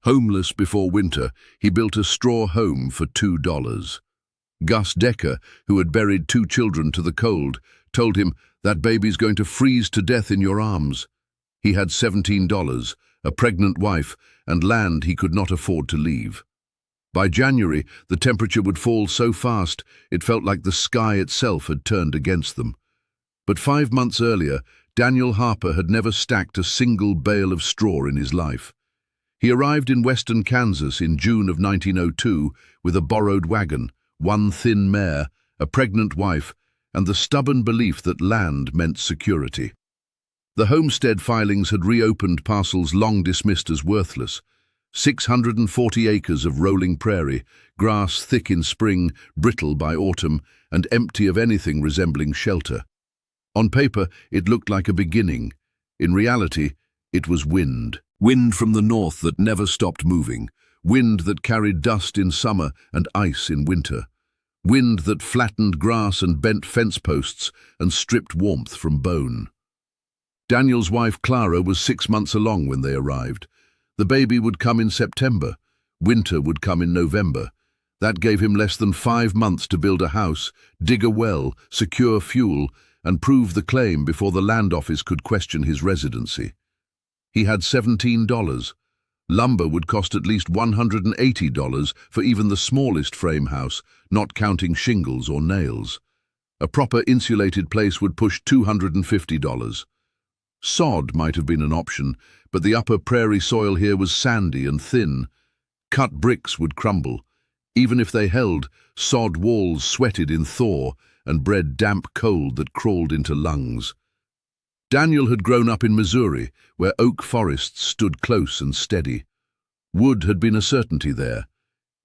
Homeless before winter, he built a straw home for $2. Gus Decker, who had buried 2 children to the cold, told him, "That baby's going to freeze to death in your arms." He had $17, a pregnant wife, and land he could not afford to leave. By January, the temperature would fall so fast it felt like the sky itself had turned against them. But 5 months earlier, Daniel Harper had never stacked a single bale of straw in his life. He arrived in western Kansas in June of 1902 with a borrowed wagon, 1 thin mare, a pregnant wife, and the stubborn belief that land meant security. The homestead filings had reopened parcels long dismissed as worthless. 640 acres of rolling prairie, grass thick in spring, brittle by autumn, and empty of anything resembling shelter. On paper, it looked like a beginning. In reality, it was wind. Wind from the north that never stopped moving. Wind that carried dust in summer and ice in winter. Wind that flattened grass and bent fence posts and stripped warmth from bone. Daniel's wife Clara was 6 months along when they arrived. The baby would come in September. Winter would come in November. That gave him less than 5 months to build a house, dig a well, secure fuel, and prove the claim before the land office could question his residency. He had $17. Lumber would cost at least $180 for even the smallest frame house, not counting shingles or nails. A proper insulated place would push $250. Sod might have been an option, but the upper prairie soil here was sandy and thin. Cut bricks would crumble. Even if they held, sod walls sweated in thaw and bred damp cold that crawled into lungs. Daniel had grown up in Missouri, where oak forests stood close and steady. Wood had been a certainty there.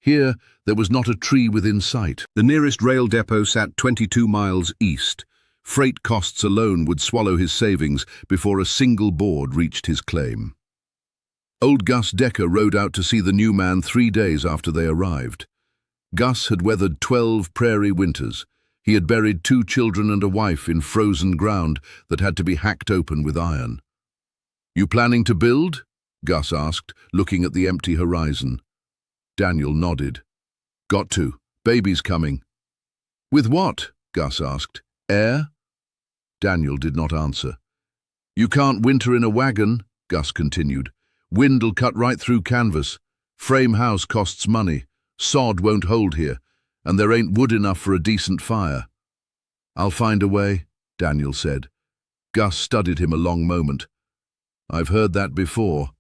Here, there was not a tree within sight. The nearest rail depot sat 22 miles east. Freight costs alone would swallow his savings before a single board reached his claim. Old Gus Decker rode out to see the new man 3 days after they arrived. Gus had weathered 12 prairie winters. He had buried 2 children and a wife in frozen ground that had to be hacked open with iron. "You planning to build?" Gus asked, looking at the empty horizon. Daniel nodded. "Got to. Baby's coming." "With what?" Gus asked. "Air?" Daniel did not answer. "You can't winter in a wagon," Gus continued. "Wind'll cut right through canvas. Frame house costs money. Sod won't hold here, and there ain't wood enough for a decent fire." "I'll find a way," Daniel said. Gus studied him a long moment. "I've heard that before."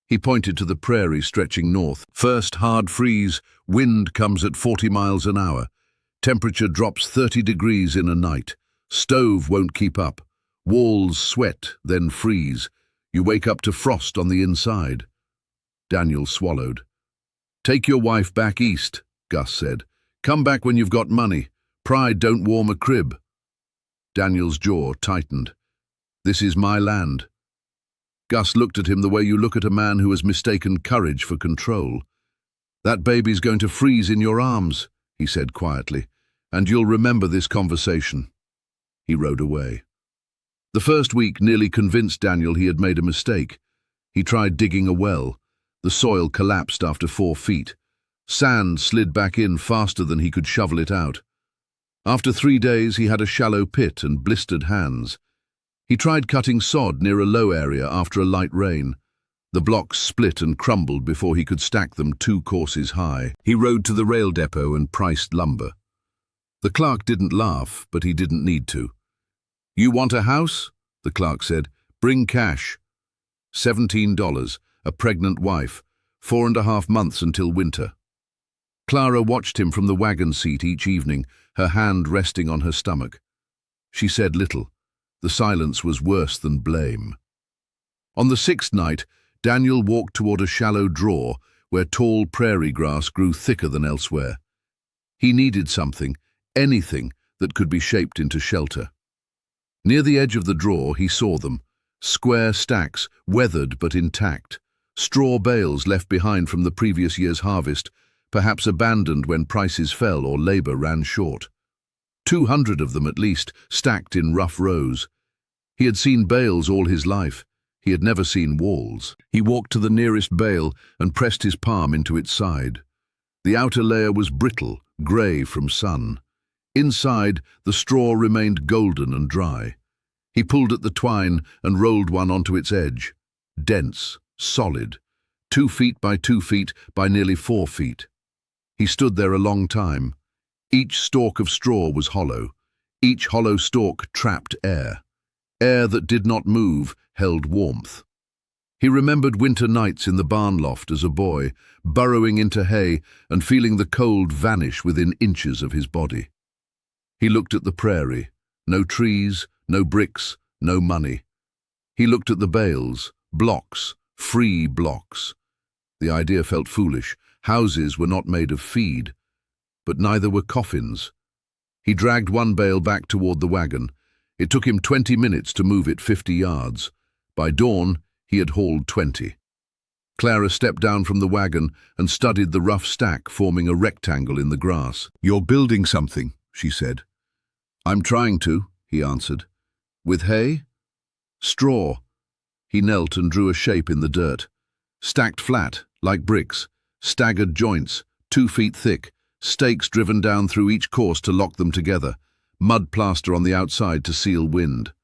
He pointed to the prairie stretching north. "First hard freeze, wind comes at 40 miles an hour. Temperature drops 30 degrees in a night. Stove won't keep up. Walls sweat, then freeze. You wake up to frost on the inside." Daniel swallowed. "Take your wife back east," Gus said. "Come back when you've got money. Pride don't warm a crib." Daniel's jaw tightened. "This is my land." Gus looked at him the way you look at a man who has mistaken courage for control. "That baby's going to freeze in your arms," he said quietly, "and you'll remember this conversation." He rode away. The first week nearly convinced Daniel he had made a mistake. He tried digging a well. The soil collapsed after 4 feet. Sand slid back in faster than he could shovel it out. After 3 days, he had a shallow pit and blistered hands. He tried cutting sod near a low area after a light rain. The blocks split and crumbled before he could stack them 2 courses high. He rode to the rail depot and priced lumber. The clerk didn't laugh, but he didn't need to. "You want a house?" the clerk said. "Bring cash." $17, a pregnant wife, 4.5 months until winter. Clara watched him from the wagon seat each evening, her hand resting on her stomach. She said little. The silence was worse than blame. On the 6th night, Daniel walked toward a shallow draw where tall prairie grass grew thicker than elsewhere. He needed something, anything, that could be shaped into shelter. Near the edge of the draw, he saw them, square stacks, weathered but intact, straw bales left behind from the previous year's harvest, perhaps abandoned when prices fell or labor ran short. 200 of them at least, stacked in rough rows. He had seen bales all his life. He had never seen walls. He walked to the nearest bale and pressed his palm into its side. The outer layer was brittle, grey from sun. Inside, the straw remained golden and dry. He pulled at the twine and rolled one onto its edge. Dense, solid, 2 feet by 2 feet by nearly 4 feet. He stood there a long time. Each stalk of straw was hollow. Each hollow stalk trapped air. Air that did not move held warmth. He remembered winter nights in the barn loft as a boy, burrowing into hay and feeling the cold vanish within inches of his body. He looked at the prairie. No trees, no bricks, no money. He looked at the bales, blocks, free blocks. The idea felt foolish. Houses were not made of feed, but neither were coffins. He dragged one bale back toward the wagon. It took him 20 minutes to move it 50 yards. By dawn, he had hauled 20. Clara stepped down from the wagon and studied the rough stack forming a rectangle in the grass. "You're building something," she said. "I'm trying to," he answered. "With hay?" "Straw." He knelt and drew a shape in the dirt. Stacked flat, like bricks, staggered joints, 2 feet thick, stakes driven down through each course to lock them together, mud plaster on the outside to seal wind.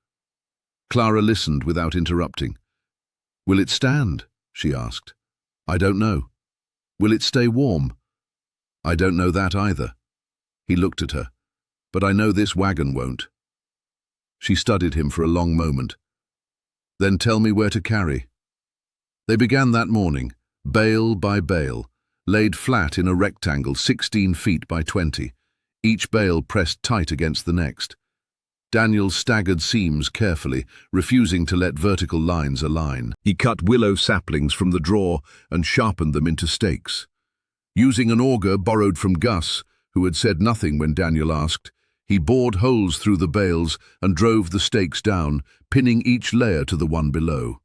Clara listened without interrupting. "Will it stand?" she asked. "I don't know." "Will it stay warm?" "I don't know that either." He looked at her. "But I know this wagon won't." She studied him for a long moment. "Then tell me where to carry." They began that morning, bale by bale, laid flat in a rectangle 16 feet by 20, each bale pressed tight against the next. Daniel staggered seams carefully, refusing to let vertical lines align. He cut willow saplings from the drawer and sharpened them into stakes. Using an auger borrowed from Gus, who had said nothing when Daniel asked, he bored holes through the bales and drove the stakes down, pinning each layer to the one below.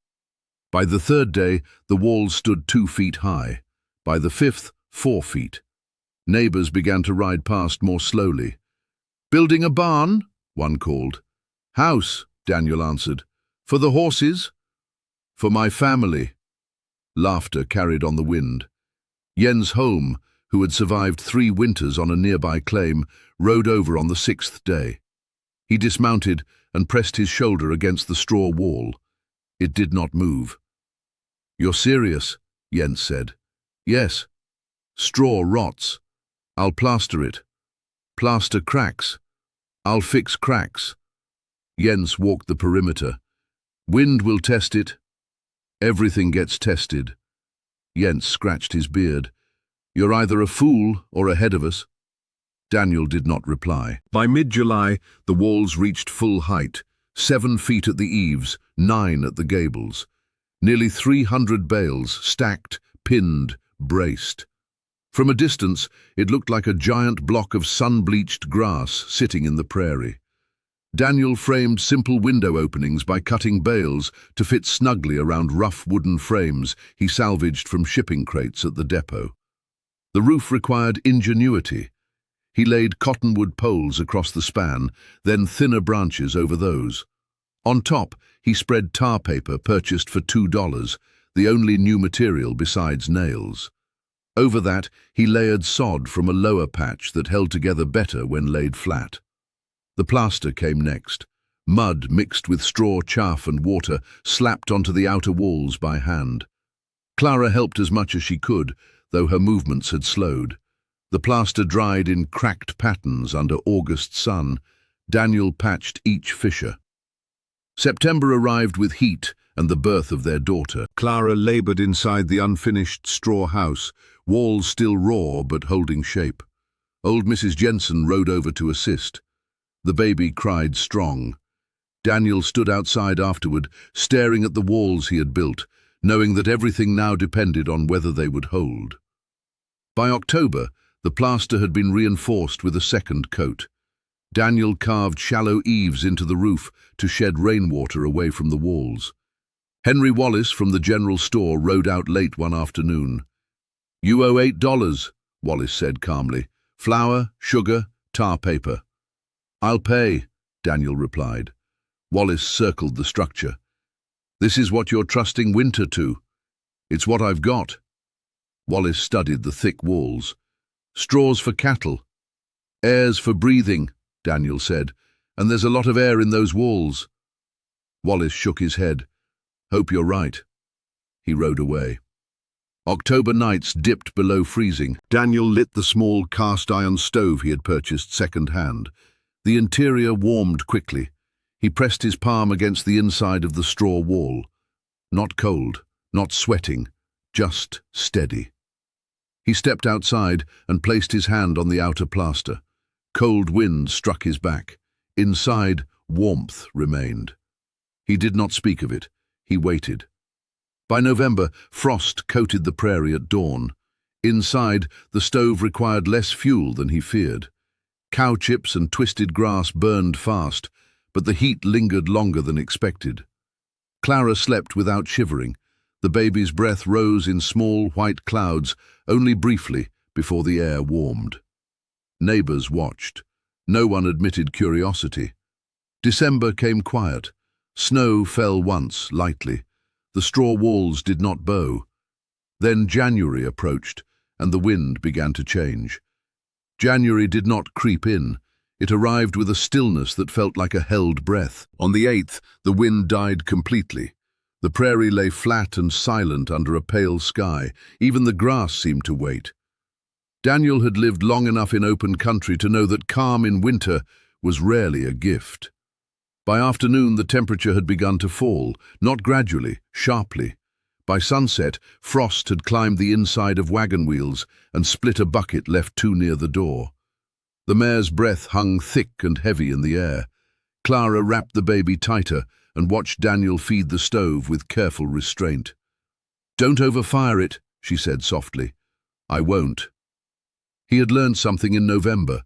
By the third day, the walls stood 2 feet high. By the fifth, 4 feet. Neighbors began to ride past more slowly. "Building a barn?" one called. "House," Daniel answered. "For the horses?" "For my family." Laughter carried on the wind. Jens Holm, who had survived 3 winters on a nearby claim, rode over on the 6th day. He dismounted and pressed his shoulder against the straw wall. It did not move. "You're serious?" Jens said. "Yes. Straw rots. I'll plaster it. Plaster cracks. I'll fix cracks." Jens walked the perimeter. "Wind will test it." "Everything gets tested." Jens scratched his beard. "You're either a fool or ahead of us." Daniel did not reply. By mid-July, the walls reached full height, 7 feet at the eaves, 9 at the gables. Nearly 300 bales, stacked, pinned, braced. From a distance, it looked like a giant block of sun-bleached grass sitting in the prairie. Daniel framed simple window openings by cutting bales to fit snugly around rough wooden frames he salvaged from shipping crates at the depot. The roof required ingenuity. He laid cottonwood poles across the span, then thinner branches over those. On top, he spread tar paper purchased for $2, the only new material besides nails. Over that, he layered sod from a lower patch that held together better when laid flat. The plaster came next. Mud mixed with straw, chaff and water slapped onto the outer walls by hand. Clara helped as much as she could, though her movements had slowed. The plaster dried in cracked patterns under August sun. Daniel patched each fissure. September arrived with heat and the birth of their daughter. Clara labored inside the unfinished straw house, walls still raw but holding shape. Old Mrs. Jensen rode over to assist. The baby cried strong. Daniel stood outside afterward, staring at the walls he had built, knowing that everything now depended on whether they would hold. By October, the plaster had been reinforced with a second coat. Daniel carved shallow eaves into the roof to shed rainwater away from the walls. Henry Wallace from the general store rode out late one afternoon. "You owe $8, Wallace said calmly. "Flour, sugar, tar paper." "I'll pay," Daniel replied. Wallace circled the structure. This is what you're trusting winter to. It's what I've got. Wallace studied the thick walls. Straws for cattle. Air's for breathing, Daniel said, and there's a lot of air in those walls. Wallace shook his head. Hope you're right. He rode away. October nights dipped below freezing. Daniel lit the small cast-iron stove he had purchased second-hand. The interior warmed quickly. He pressed his palm against the inside of the straw wall. Not cold, not sweating, just steady. He stepped outside and placed his hand on the outer plaster. Cold wind struck his back. Inside, warmth remained. He did not speak of it. He waited. By November, frost coated the prairie at dawn. Inside, the stove required less fuel than he feared. Cow chips and twisted grass burned fast, but the heat lingered longer than expected. Clara slept without shivering. The baby's breath rose in small white clouds, only briefly, before the air warmed. Neighbors watched. No one admitted curiosity. December came quiet. Snow fell once, lightly. The straw walls did not bow. Then January approached, and the wind began to change. January did not creep in. It arrived with a stillness that felt like a held breath. On the 8th, the wind died completely. The prairie lay flat and silent under a pale sky. Even the grass seemed to wait. Daniel had lived long enough in open country to know that calm in winter was rarely a gift. By afternoon, the temperature had begun to fall, not gradually, sharply. By sunset, frost had climbed the inside of wagon wheels and split a bucket left too near the door. The mare's breath hung thick and heavy in the air. Clara wrapped the baby tighter and watched Daniel feed the stove with careful restraint. "Don't overfire it," she said softly. "I won't." He had learned something in November.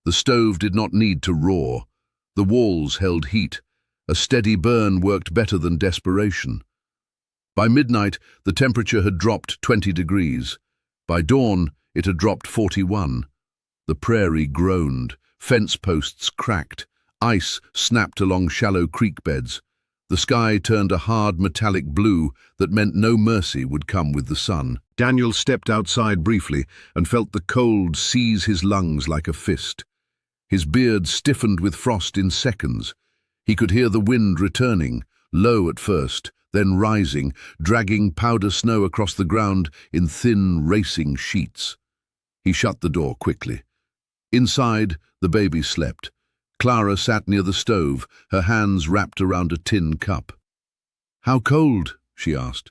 The stove did not need to roar. The walls held heat. A steady burn worked better than desperation. By midnight, the temperature had dropped 20 degrees. By dawn, it had dropped 41. The prairie groaned. Fence posts cracked. Ice snapped along shallow creek beds. The sky turned a hard metallic blue that meant no mercy would come with the sun. Daniel stepped outside briefly and felt the cold seize his lungs like a fist. His beard stiffened with frost in seconds. He could hear the wind returning, low at first, then rising, dragging powder snow across the ground in thin, racing sheets. He shut the door quickly. Inside, the baby slept. Clara sat near the stove, her hands wrapped around a tin cup. "How cold?" she asked.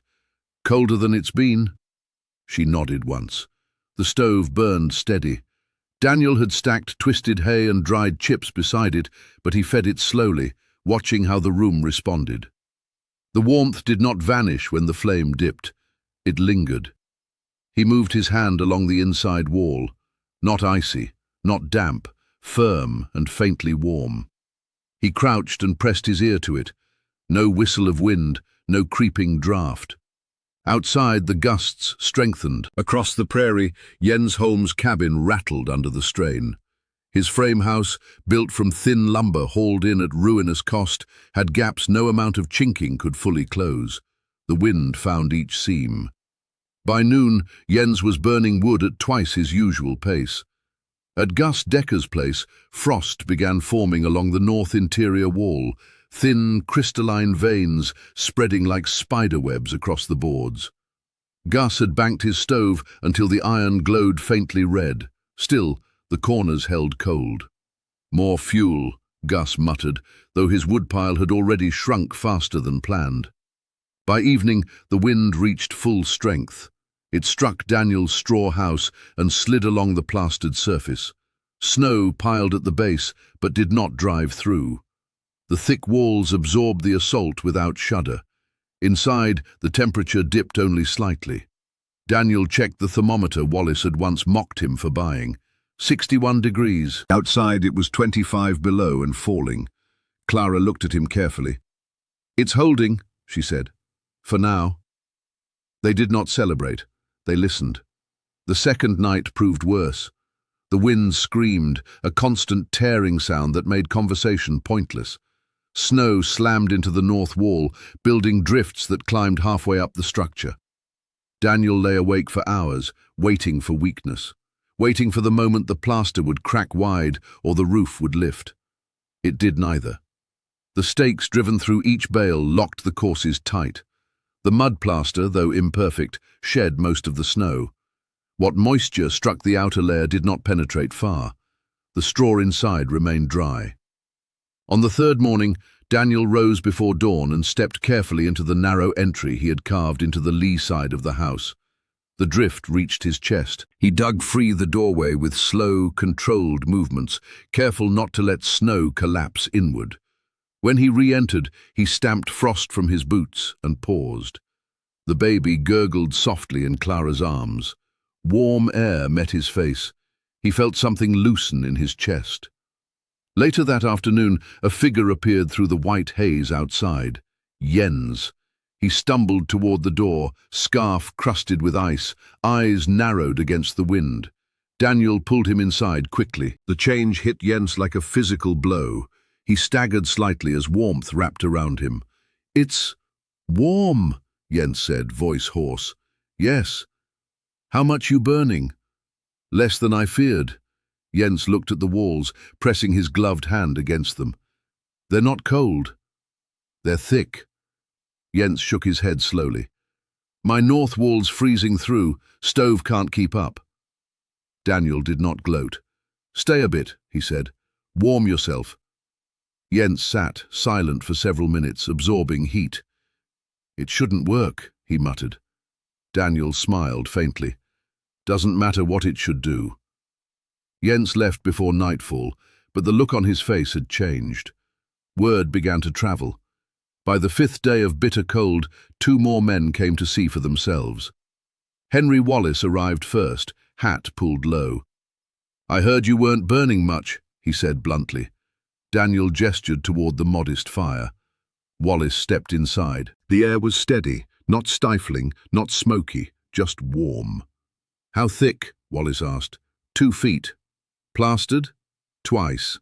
"Colder than it's been?" She nodded once. The stove burned steady. Daniel had stacked twisted hay and dried chips beside it, but he fed it slowly, watching how the room responded. The warmth did not vanish when the flame dipped. It lingered. He moved his hand along the inside wall. Not icy, not damp, firm and faintly warm. He crouched and pressed his ear to it. No whistle of wind, no creeping draft. Outside, the gusts strengthened. Across the prairie, Jens Holm's cabin rattled under the strain. His frame house, built from thin lumber hauled in at ruinous cost, had gaps no amount of chinking could fully close. The wind found each seam. By noon, Jens was burning wood at twice his usual pace. At Gus Decker's place, frost began forming along the north interior wall, thin, crystalline veins spreading like spider webs across the boards. Gus had banked his stove until the iron glowed faintly red. Still, the corners held cold. "More fuel," Gus muttered, though his woodpile had already shrunk faster than planned. By evening, the wind reached full strength. It struck Daniel's straw house and slid along the plastered surface. Snow piled at the base, but did not drive through. The thick walls absorbed the assault without shudder. Inside, the temperature dipped only slightly. Daniel checked the thermometer Wallace had once mocked him for buying. 61 degrees. Outside, it was 25 below and falling. Clara looked at him carefully. "It's holding," she said. "For now." They did not celebrate. They listened. The second night proved worse. The wind screamed, a constant tearing sound that made conversation pointless. Snow slammed into the north wall, building drifts that climbed halfway up the structure. Daniel lay awake for hours, waiting for weakness, waiting for the moment the plaster would crack wide or the roof would lift. It did neither. The stakes driven through each bale locked the courses tight. The mud plaster, though imperfect, shed most of the snow. What moisture struck the outer layer did not penetrate far. The straw inside remained dry. On the third morning, Daniel rose before dawn and stepped carefully into the narrow entry he had carved into the lee side of the house. The drift reached his chest. He dug free the doorway with slow, controlled movements, careful not to let snow collapse inward. When he re-entered, he stamped frost from his boots and paused. The baby gurgled softly in Clara's arms. Warm air met his face. He felt something loosen in his chest. Later that afternoon, a figure appeared through the white haze outside. Jens. He stumbled toward the door, scarf crusted with ice, eyes narrowed against the wind. Daniel pulled him inside quickly. The change hit Jens like a physical blow. He staggered slightly as warmth wrapped around him. "It's warm," Jens said, voice hoarse. "Yes. How much you burning?" "Less than I feared." Jens looked at the walls, pressing his gloved hand against them. "They're not cold. They're thick." Jens shook his head slowly. "My north wall's freezing through. Stove can't keep up." Daniel did not gloat. "Stay a bit," he said. "Warm yourself." Jens sat, silent for several minutes, absorbing heat. "It shouldn't work," he muttered. Daniel smiled faintly. "Doesn't matter what it should do." Jens left before nightfall, but the look on his face had changed. Word began to travel. By the fifth day of bitter cold, 2 more men came to see for themselves. Henry Wallace arrived first, hat pulled low. "I heard you weren't burning much," he said bluntly. Daniel gestured toward the modest fire. Wallace stepped inside. The air was steady, not stifling, not smoky, just warm. "How thick?" Wallace asked. 2 feet. "Plastered?" "Twice."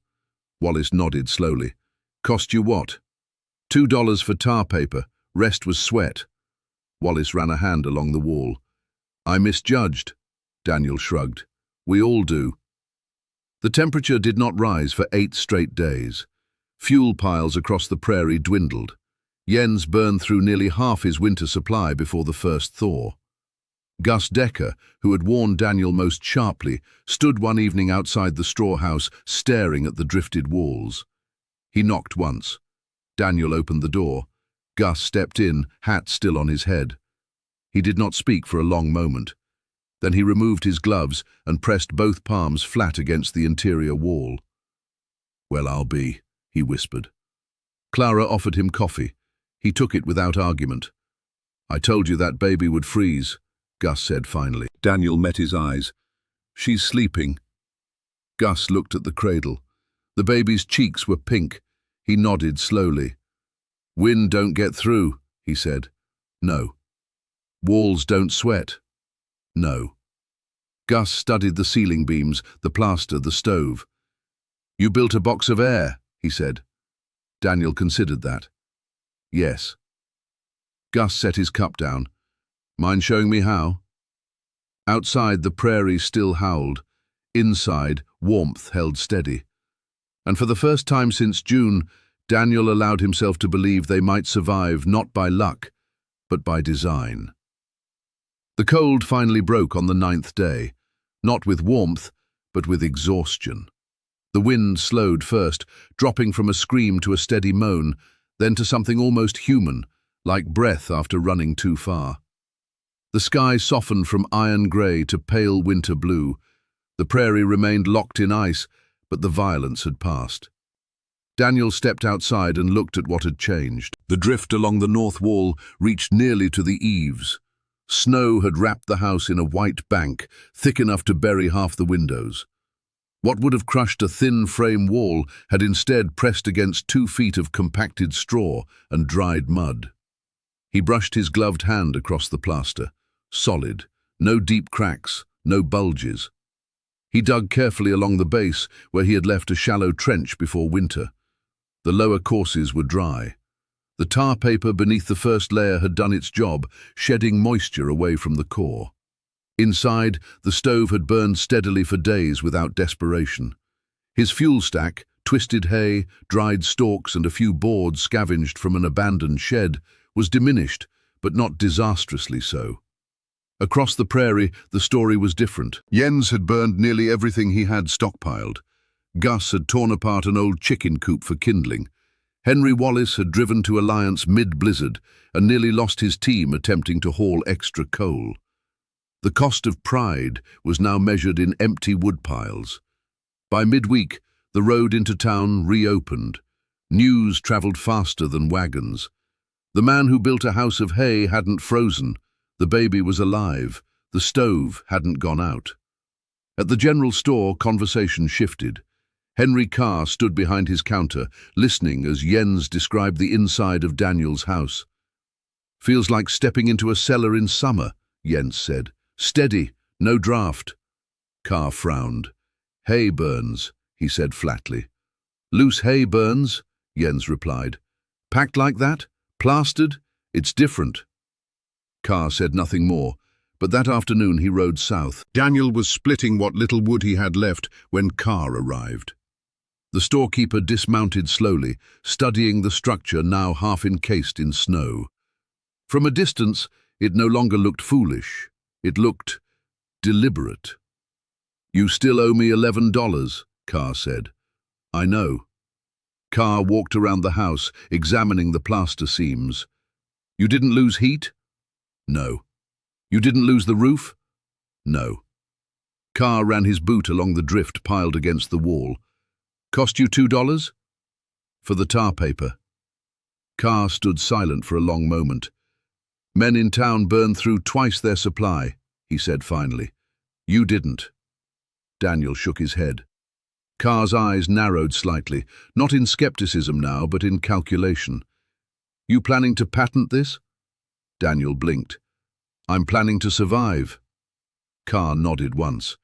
Wallace nodded slowly. "Cost you what?" $2 for tar paper. Rest was sweat." Wallace ran a hand along the wall. "I misjudged." Daniel shrugged. "We all do." The temperature did not rise for 8 straight days. Fuel piles across the prairie dwindled. Jens burned through nearly half his winter supply before the first thaw. Gus Decker, who had warned Daniel most sharply, stood one evening outside the straw house, staring at the drifted walls. He knocked once. Daniel opened the door. Gus stepped in, hat still on his head. He did not speak for a long moment. Then he removed his gloves and pressed both palms flat against the interior wall. "Well, I'll be," he whispered. Clara offered him coffee. He took it without argument. "I told you that baby would freeze," Gus said finally. Daniel met his eyes. "She's sleeping." Gus looked at the cradle. The baby's cheeks were pink. He nodded slowly. "Wind don't get through," he said. "No." "Walls don't sweat." "No." Gus studied the ceiling beams, the plaster, the stove. "You built a box of air," he said. Daniel considered that. "Yes." Gus set his cup down. "Mind showing me how?" Outside, the prairie still howled. Inside, warmth held steady. And for the first time since June, Daniel allowed himself to believe they might survive not by luck, but by design. The cold finally broke on the 9th day, not with warmth, but with exhaustion. The wind slowed first, dropping from a scream to a steady moan, then to something almost human, like breath after running too far. The sky softened from iron grey to pale winter blue. The prairie remained locked in ice, but the violence had passed. Daniel stepped outside and looked at what had changed. The drift along the north wall reached nearly to the eaves. Snow had wrapped the house in a white bank, thick enough to bury half the windows. What would have crushed a thin frame wall had instead pressed against 2 feet of compacted straw and dried mud. He brushed his gloved hand across the plaster. Solid, no deep cracks, no bulges. He dug carefully along the base where he had left a shallow trench before winter. The lower courses were dry. The tar paper beneath the first layer had done its job, shedding moisture away from the core. Inside, the stove had burned steadily for days without desperation. His fuel stack, twisted hay, dried stalks and a few boards scavenged from an abandoned shed, was diminished, but not disastrously so. Across the prairie, the story was different. Jens had burned nearly everything he had stockpiled. Gus had torn apart an old chicken coop for kindling. Henry Wallace had driven to Alliance mid-blizzard and nearly lost his team attempting to haul extra coal. The cost of pride was now measured in empty wood piles. By midweek, the road into town reopened. News travelled faster than wagons. The man who built a house of hay hadn't frozen. The baby was alive. The stove hadn't gone out. At the general store, conversation shifted. Henry Carr stood behind his counter, listening as Jens described the inside of Daniel's house. "Feels like stepping into a cellar in summer," Jens said. "Steady, no draft." Carr frowned. "Hay burns," he said flatly. "Loose hay burns," Jens replied. "Packed like that? Plastered? It's different." Carr said nothing more, but that afternoon he rode south. Daniel was splitting what little wood he had left when Carr arrived. The storekeeper dismounted slowly, studying the structure now half encased in snow. From a distance, it no longer looked foolish. It looked deliberate. "You still owe me $11, Carr said. "I know." Carr walked around the house, examining the plaster seams. "You didn't lose heat?" "No." "You didn't lose the roof?" "No." Carr ran his boot along the drift piled against the wall. "Cost you $2? "For the tar paper." Carr stood silent for a long moment. "Men in town burned through twice their supply," he said finally. "You didn't." Daniel shook his head. Carr's eyes narrowed slightly, not in skepticism now, but in calculation. "You planning to patent this?" Daniel blinked. "I'm planning to survive." Carr nodded once.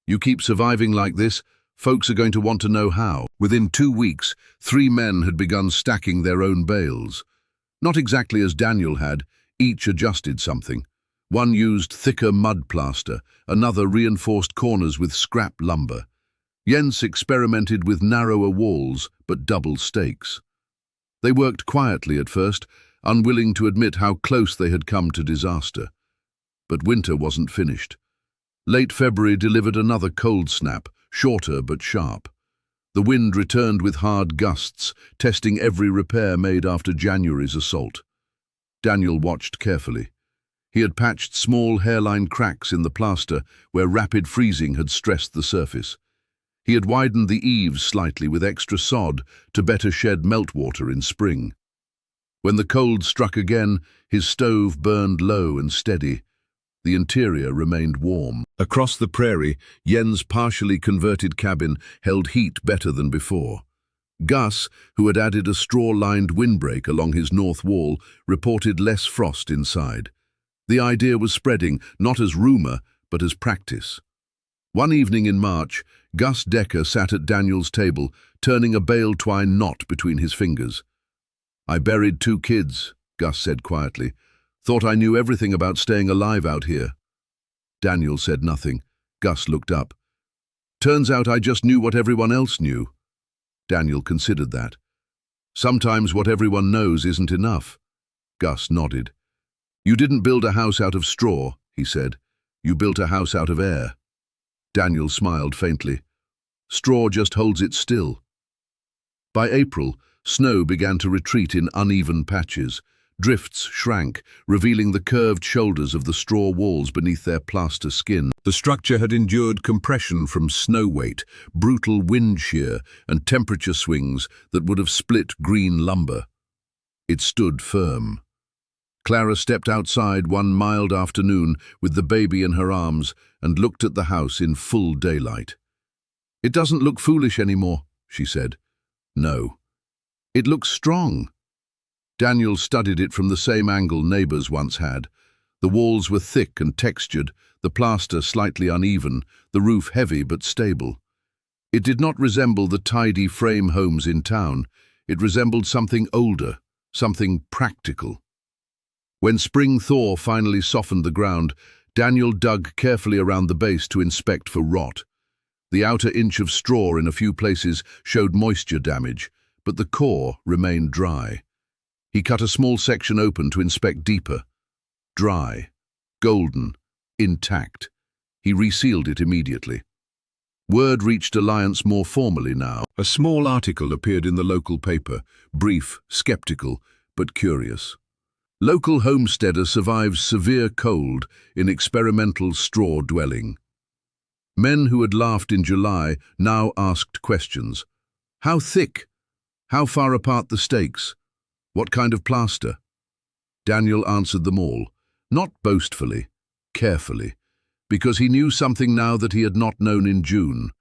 "You keep surviving like this, folks are going to want to know how." Within 2 weeks, 3 men had begun stacking their own bales. Not exactly as Daniel had, each adjusted something. One used thicker mud plaster, another reinforced corners with scrap lumber. Jens experimented with narrower walls, but double stakes. They worked quietly at first, unwilling to admit how close they had come to disaster. But winter wasn't finished. Late February delivered another cold snap, shorter but sharp. The wind returned with hard gusts, testing every repair made after January's assault. Daniel watched carefully. He had patched small hairline cracks in the plaster where rapid freezing had stressed the surface. He had widened the eaves slightly with extra sod to better shed meltwater in spring. When the cold struck again, his stove burned low and steady. The interior remained warm. Across the prairie, Jens' partially converted cabin held heat better than before. Gus, who had added a straw-lined windbreak along his north wall, reported less frost inside. The idea was spreading, not as rumor, but as practice. One evening in March, Gus Decker sat at Daniel's table, turning a bale twine knot between his fingers. "I buried 2 kids, Gus said quietly. "Thought I knew everything about staying alive out here." Daniel said nothing. Gus looked up. "Turns out I just knew what everyone else knew." Daniel considered that. "Sometimes what everyone knows isn't enough." Gus nodded. "You didn't build a house out of straw," he said. "You built a house out of air." Daniel smiled faintly. "Straw just holds it still." By April, snow began to retreat in uneven patches. Drifts shrank, revealing the curved shoulders of the straw walls beneath their plaster skin. The structure had endured compression from snow weight, brutal wind shear, and temperature swings that would have split green lumber. It stood firm. Clara stepped outside one mild afternoon with the baby in her arms and looked at the house in full daylight. "It doesn't look foolish anymore," she said. "No. It looks strong." Daniel studied it from the same angle neighbors once had. The walls were thick and textured, the plaster slightly uneven, the roof heavy but stable. It did not resemble the tidy frame homes in town. It resembled something older, something practical. When spring thaw finally softened the ground, Daniel dug carefully around the base to inspect for rot. The outer inch of straw in a few places showed moisture damage, but the core remained dry. He cut a small section open to inspect deeper. Dry, golden, intact. He resealed it immediately. Word reached Alliance more formally now. A small article appeared in the local paper, brief, skeptical, but curious. Local homesteader survives severe cold in experimental straw dwelling. Men who had laughed in July now asked questions. How thick? How far apart the stakes? What kind of plaster? Daniel answered them all, not boastfully, carefully, because he knew something now that he had not known in June.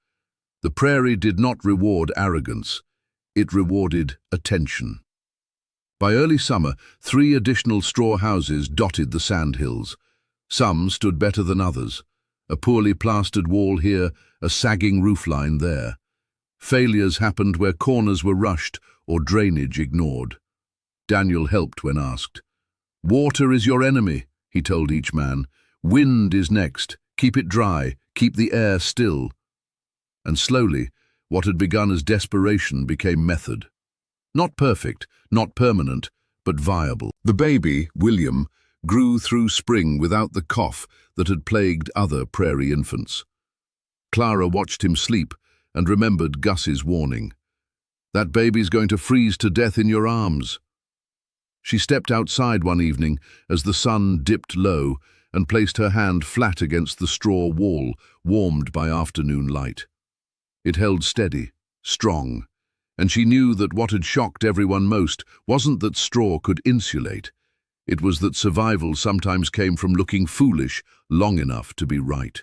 The Prairie did not reward arrogance. It rewarded attention. By early summer, 3 additional straw houses dotted the sandhills. Some stood better than others. A poorly plastered wall here, a sagging roofline there. Failures happened where corners were rushed or drainage ignored. Daniel helped when asked. Water is your enemy, he told each man. Wind is next. Keep it dry. Keep the air still. And slowly, what had begun as desperation became method. Not perfect, not permanent, but viable. The baby, William, grew through spring without the cough that had plagued other Prairie infants. Clara watched him sleep and remembered Gus's warning. That baby's going to freeze to death in your arms. She stepped outside one evening as the sun dipped low and placed her hand flat against the straw wall, warmed by afternoon light. It held steady, strong, and she knew that what had shocked everyone most wasn't that straw could insulate. It was that survival sometimes came from looking foolish long enough to be right.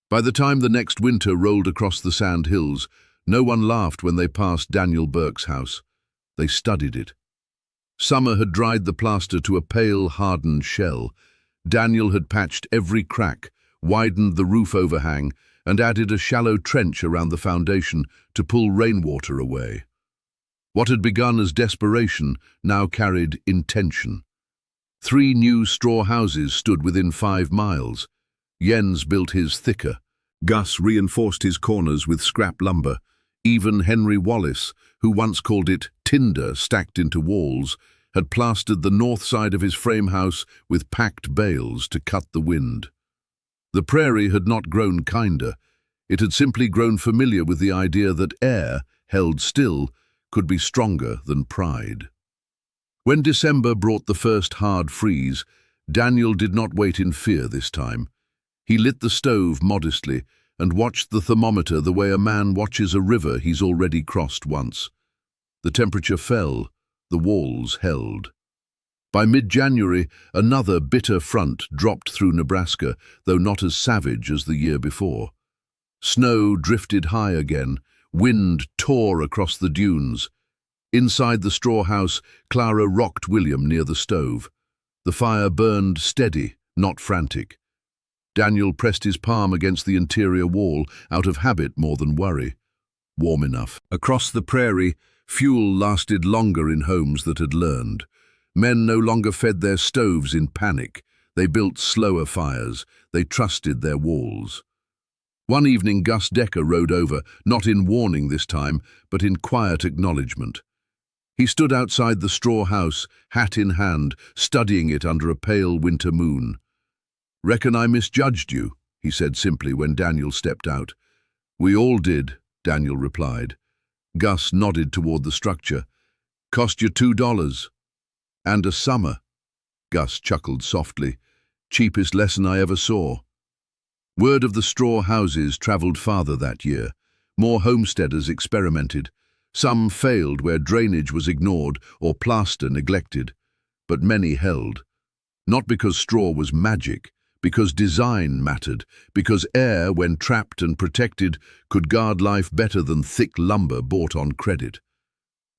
By the time the next winter rolled across the sand hills, no one laughed when they passed Daniel Burke's house. They studied it. Summer had dried the plaster to a pale, hardened shell. Daniel had patched every crack, widened the roof overhang, and added a shallow trench around the foundation to pull rainwater away. What had begun as desperation now carried intention. 3 new straw houses stood within 5 miles. Jens built his thicker. Gus reinforced his corners with scrap lumber. Even Henry Wallace, who once called it tinder stacked into walls, had plastered the north side of his frame house with packed bales to cut the wind. The Prairie had not grown kinder. It had simply grown familiar with the idea that air, held still, could be stronger than pride. When December brought the first hard freeze, Daniel did not wait in fear this time. He lit the stove modestly and watched the thermometer the way a man watches a river he's already crossed once. The temperature fell, the walls held. By mid-January, another bitter front dropped through Nebraska, though not as savage as the year before. Snow drifted high again, wind tore across the dunes. Inside the straw house, Clara rocked William near the stove. The fire burned steady, not frantic. Daniel pressed his palm against the interior wall, out of habit more than worry. Warm enough. Across the Prairie, fuel lasted longer in homes that had learned. Men no longer fed their stoves in panic. They built slower fires. They trusted their walls. One evening Gus Decker rode over, not in warning this time, but in quiet acknowledgement. He stood outside the straw house, hat in hand, studying it under a pale winter moon. "Reckon I misjudged you," he said simply when Daniel stepped out. "We all did," Daniel replied. Gus nodded toward the structure. "Cost you $2. And a summer." Gus chuckled softly. "Cheapest lesson I ever saw." Word of the straw houses traveled farther that year. More homesteaders experimented. Some failed where drainage was ignored or plaster neglected, but many held. Not because straw was magic, because design mattered, because air, when trapped and protected, could guard life better than thick lumber bought on credit.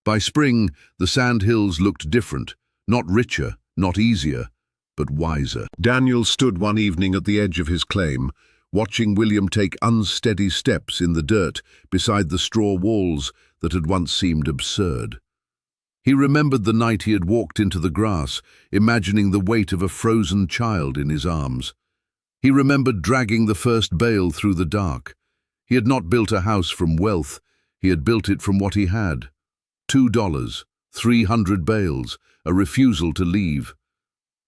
By spring, the sandhills looked different, not richer, not easier, but wiser. Daniel stood one evening at the edge of his claim, watching William take unsteady steps in the dirt beside the straw walls that had once seemed absurd. He remembered the night he had walked into the grass, imagining the weight of a frozen child in his arms. He remembered dragging the first bale through the dark. He had not built a house from wealth, he had built it from what he had. $2, 300 bales, a refusal to leave.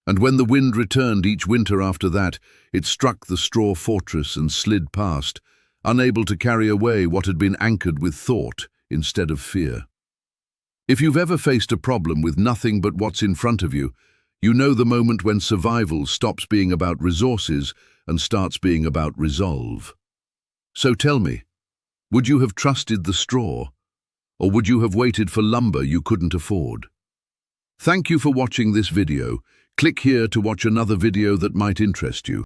And when the wind returned each winter after that, it struck the straw fortress and slid past, unable to carry away what had been anchored with thought instead of fear. If you've ever faced a problem with nothing but what's in front of you, you know the moment when survival stops being about resources and starts being about resolve. So tell me, would you have trusted the straw, or would you have waited for lumber you couldn't afford? Thank you for watching this video. Click here to watch another video that might interest you.